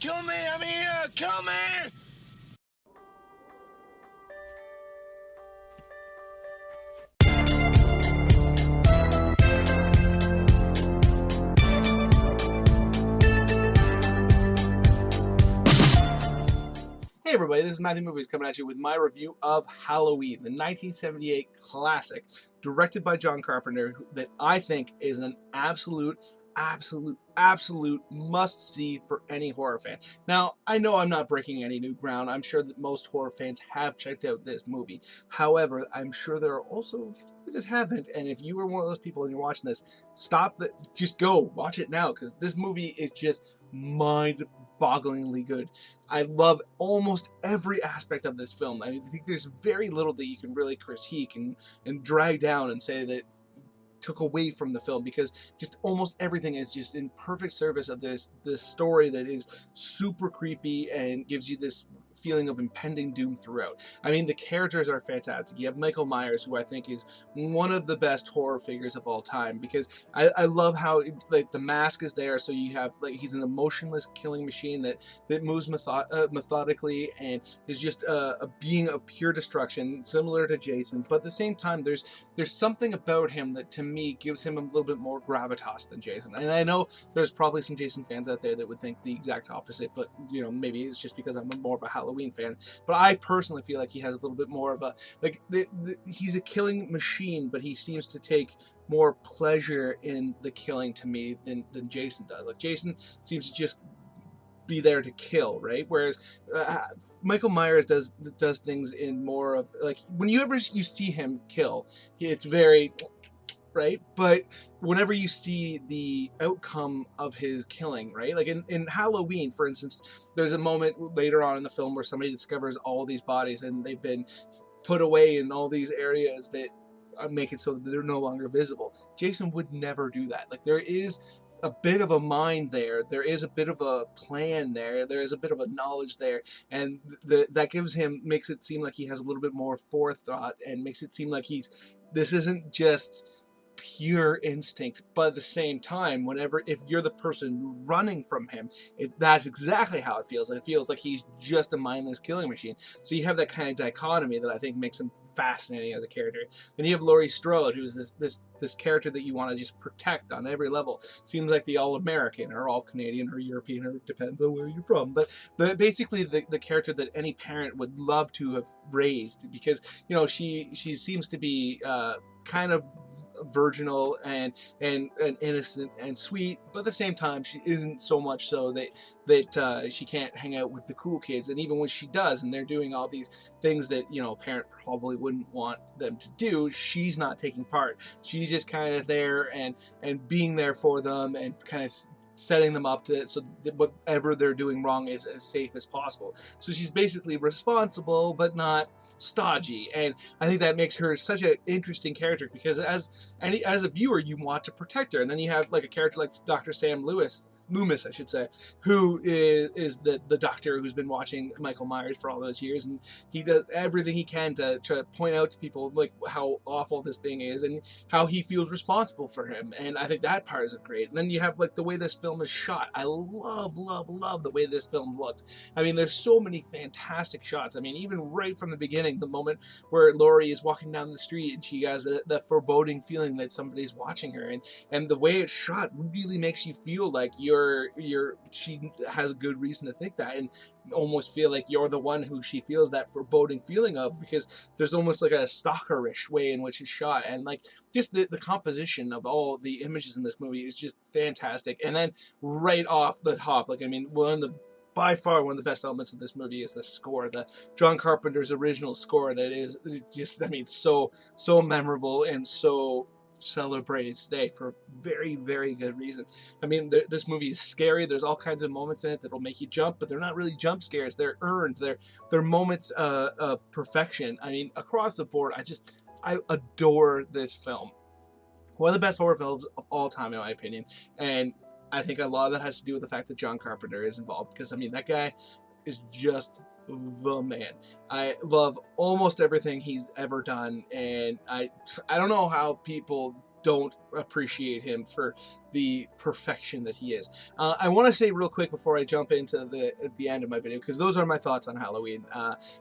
Kill me! I'm here! Kill me! Hey everybody, this is Matthew Movies coming at you with my review of Halloween, the 1978 classic, directed by John Carpenter, that I think is an absolute must-see for any horror fan. Now, I know I'm not breaking any new ground. I'm sure that most horror fans have checked out this movie. However, I'm sure there are also few that haven't, and if you were one of those people and you're watching this, just go, watch it now, because this movie is just mind-bogglingly good. I love almost every aspect of this film. I think there's very little that you can really critique and drag down and say that took away from the film, because just almost everything is just in perfect service of this story that is super creepy and gives you this feeling of impending doom throughout. I mean, the characters are fantastic. You have Michael Myers, who I think is one of the best horror figures of all time, because I love how like the mask is there, so you have like he's an emotionless killing machine that moves methodically and is just a being of pure destruction, similar to Jason. But at the same time, there's something about him that to me gives him a little bit more gravitas than Jason. And I know there's probably some Jason fans out there that would think the exact opposite, but you know, maybe it's just because I'm more of a Halloween fan. But I personally feel like he has a little bit more of a like he's a killing machine, but he seems to take more pleasure in the killing to me than Jason does. Like Jason seems to just be there to kill, right? Whereas Michael Myers does things in more of like when you see him kill, it's very right, but whenever you see the outcome of his killing, right, like in Halloween, for instance, there's a moment later on in the film where somebody discovers all these bodies and they've been put away in all these areas that make it so that they're no longer visible. Jason would never do that. Like there is a bit of a mind there is a bit of a plan there is a bit of a knowledge there, and that makes it seem like he has a little bit more forethought and makes it seem like this isn't just pure instinct. But at the same time, if you're the person running from him, that's exactly how it feels. And it feels like he's just a mindless killing machine. So you have that kind of dichotomy that I think makes him fascinating as a character. Then you have Laurie Strode, who's this character that you want to just protect on every level. Seems like the all-American or all-Canadian or European, or it depends on where you're from. But basically the character that any parent would love to have raised, because you know she seems to be kind of virginal and innocent and sweet, but at the same time she isn't so much so that she can't hang out with the cool kids. And even when she does and they're doing all these things that, you know, a parent probably wouldn't want them to do, she's not taking part. She's just kind of there and being there for them and kind of setting them up so that whatever they're doing wrong is as safe as possible. So she's basically responsible but not stodgy, and I think that makes her such an interesting character, because as a viewer you want to protect her. And then you have like a character like Dr. Sam Loomis, I should say, who is the doctor who's been watching Michael Myers for all those years, and he does everything he can to point out to people like how awful this thing is and how he feels responsible for him. And I think that part is great. And then you have like the way this film is shot. I love the way this film looks. I mean, there's so many fantastic shots. I mean, even right from the beginning, the moment where Laurie is walking down the street and she has the foreboding feeling that somebody's watching her, and the way it's shot really makes you feel like she has a good reason to think that, and almost feel like you're the one who she feels that foreboding feeling of, because there's almost like a stalkerish way in which it's shot. And like just the composition of all the images in this movie is just fantastic. And then right off the top, like I mean, by far one of the best elements of this movie is the score, the John Carpenter's original score that is just, I mean, so memorable and so celebrated today for very, very good reason. I mean, this movie is scary. There's all kinds of moments in it that'll make you jump, but they're not really jump scares. They're earned. They're moments of perfection. I mean, across the board, I adore this film. One of the best horror films of all time, in my opinion. And I think a lot of that has to do with the fact that John Carpenter is involved, because I mean, that guy is just the man. I love almost everything he's ever done, and I don't know how people don't appreciate him for the perfection that he is. I want to say real quick before I jump into the end of my video, because those are my thoughts on Halloween.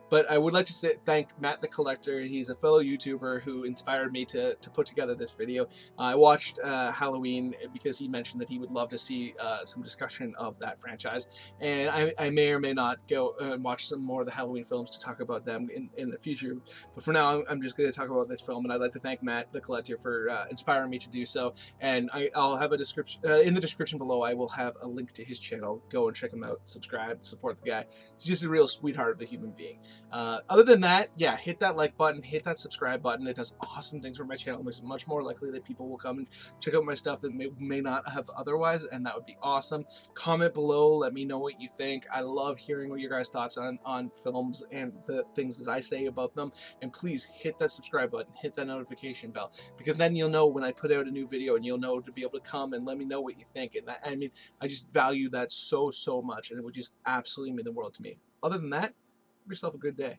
But I would like to thank Matt the Collector. He's a fellow YouTuber who inspired me to put together this video. I watched Halloween because he mentioned that he would love to see some discussion of that franchise, and I may or may not go and watch some more of the Halloween films to talk about them in the future. But for now, I'm just going to talk about this film, and I'd like to thank Matt the Collector for inspiring me to do so. And I'll have a description in the description below. I will have a link to his channel. Go and check him out. Subscribe. Support the guy. He's just a real sweetheart of a human being. Other than that, yeah, hit that like button. Hit that subscribe button. It does awesome things for my channel. It makes it much more likely that people will come and check out my stuff that may not have otherwise, and that would be awesome. Comment below. Let me know what you think. I love hearing what your guys' thoughts on films and the things that I say about them. And please hit that subscribe button. Hit that notification bell, because then you'll know when I put out a new video, and you'll know to be able to come and let me know what you think. And that, I mean, I just value that so much, and it would just absolutely mean the world to me. Other than that, have yourself a good day.